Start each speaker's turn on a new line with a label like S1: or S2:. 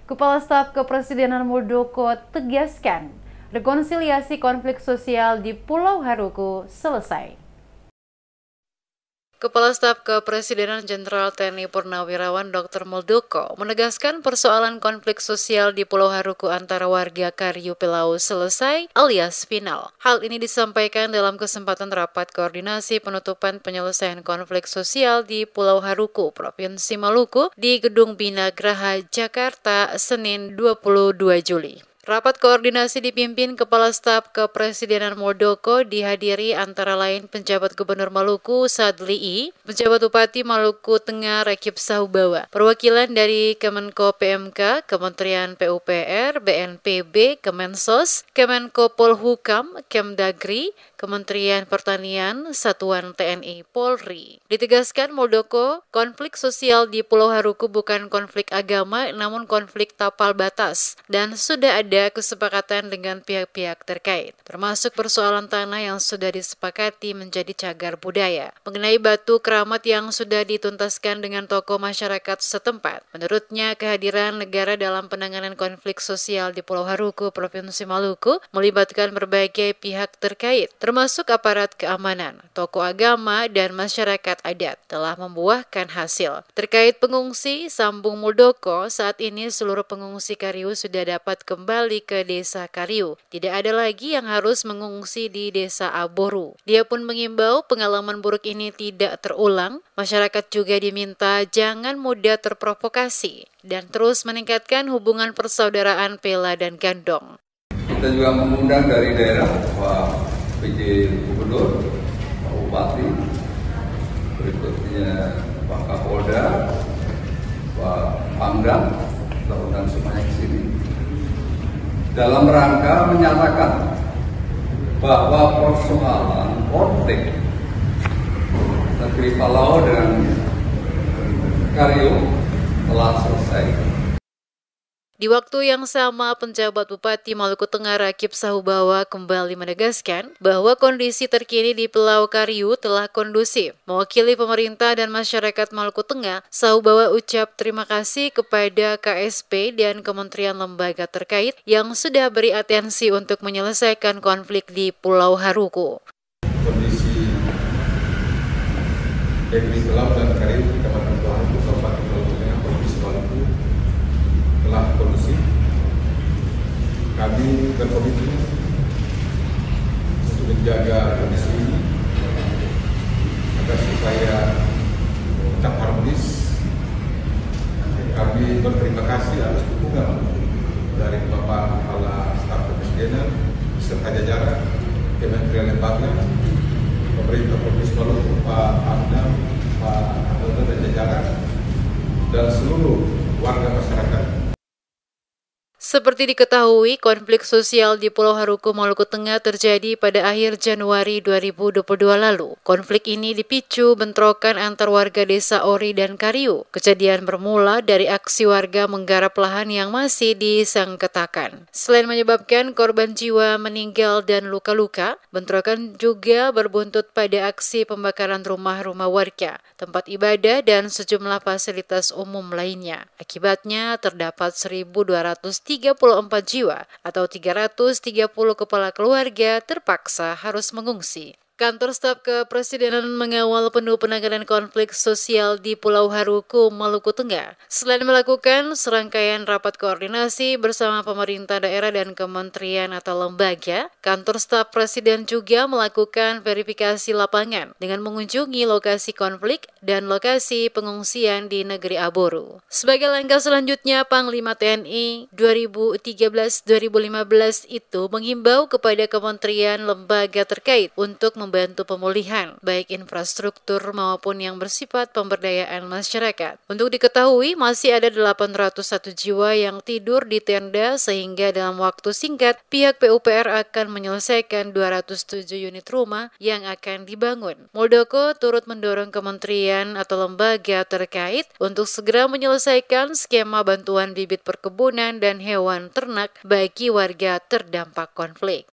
S1: Kepala Staf Kepresidenan Muldoko tegaskan, rekonsiliasi konflik sosial di Pulau Haruku selesai. Kepala Staf Kepresidenan Jenderal TNI Purnawirawan Dr. Muldoko menegaskan persoalan konflik sosial di Pulau Haruku antara warga Kariu Pelau selesai alias final. Hal ini disampaikan dalam kesempatan rapat koordinasi penutupan penyelesaian konflik sosial di Pulau Haruku, Provinsi Maluku di Gedung Bina Graha, Jakarta, Senin 22 Juli. Rapat koordinasi dipimpin Kepala Staf Kepresidenan Muldoko dihadiri antara lain penjabat Gubernur Maluku Sadli I, penjabat Bupati Maluku Tengah Rakib Sahubawa, perwakilan dari Kemenko PMK, Kementerian PUPR, BNPB, Kemensos, Kemenko Polhukam, Kemdagri, Kementerian Pertanian, Satuan TNI Polri. Ditegaskan Muldoko, konflik sosial di Pulau Haruku bukan konflik agama namun konflik tapal batas dan sudah ada kesepakatan dengan pihak-pihak terkait, termasuk persoalan tanah yang sudah disepakati menjadi cagar budaya. Mengenai batu keramat yang sudah dituntaskan dengan tokoh masyarakat setempat, menurutnya kehadiran negara dalam penanganan konflik sosial di Pulau Haruku, Provinsi Maluku, melibatkan berbagai pihak terkait, termasuk aparat keamanan, tokoh agama, dan masyarakat adat, telah membuahkan hasil. Terkait pengungsi, sambung Muldoko, saat ini seluruh pengungsi Kariu sudah dapat kembali ke desa Kariu. Tidak ada lagi yang harus mengungsi di desa Aboru. Dia pun mengimbau pengalaman buruk ini tidak terulang. Masyarakat juga diminta jangan mudah terprovokasi dan terus meningkatkan hubungan persaudaraan Pela dan Gandong.
S2: Kita juga mengundang dari daerah Pak PJ Gubernur, Pak Bupati, berikutnya Pak Kapolda, Pak Pangdam, kita undang semuanya ke sini dalam rangka menyatakan bahwa persoalan konflik negeri Palau dan Kariu telah selesai.
S1: Di waktu yang sama, penjabat Bupati Maluku Tengah Rakib Sahubawa kembali menegaskan bahwa kondisi terkini di Pulau Kariu telah kondusif. Mewakili pemerintah dan masyarakat Maluku Tengah, Sahubawa ucap terima kasih kepada KSP dan kementerian lembaga terkait yang sudah beri atensi untuk menyelesaikan konflik di Pulau Haruku.
S3: Kondisi negeri Pulau dan Kariu, Kecamatan Pulau Haruku, Kabupaten Maluku Tengah, Provinsi Maluku telah kondusif. Kami berkomitmen untuk menjaga kondisi ini agar supaya tetap harmonis. Kami berterima kasih atas dukungan dari Bapak Kepala Staf Kepresidenan beserta jajaran Kementerian Lembaga, pemerintah Provinsi Maluku, Pak Pangdam, Pak Kapolda dan jajaran, dan seluruh warga masyarakat.
S1: Seperti diketahui, konflik sosial di Pulau Haruku, Maluku Tengah terjadi pada akhir Januari 2022 lalu. Konflik ini dipicu bentrokan antar warga desa Ori dan Kariu. Kejadian bermula dari aksi warga menggarap lahan yang masih disengketakan. Selain menyebabkan korban jiwa meninggal dan luka-luka, bentrokan juga berbuntut pada aksi pembakaran rumah-rumah warga, tempat ibadah, dan sejumlah fasilitas umum lainnya. Akibatnya, terdapat 1.234 jiwa atau 330 kepala keluarga terpaksa harus mengungsi. Kantor Staf Kepresidenan mengawal penuh penanganan konflik sosial di Pulau Haruku, Maluku Tengah. Selain melakukan serangkaian rapat koordinasi bersama pemerintah daerah dan kementerian atau lembaga, Kantor Staf Presiden juga melakukan verifikasi lapangan dengan mengunjungi lokasi konflik dan lokasi pengungsian di negeri Aboru. Sebagai langkah selanjutnya, Panglima TNI 2013-2015 itu menghimbau kepada kementerian lembaga terkait untuk membantu pemulihan, baik infrastruktur maupun yang bersifat pemberdayaan masyarakat. Untuk diketahui, masih ada 801 jiwa yang tidur di tenda sehingga dalam waktu singkat, pihak PUPR akan menyelesaikan 207 unit rumah yang akan dibangun. Muldoko turut mendorong kementerian atau lembaga terkait untuk segera menyelesaikan skema bantuan bibit perkebunan dan hewan ternak bagi warga terdampak konflik.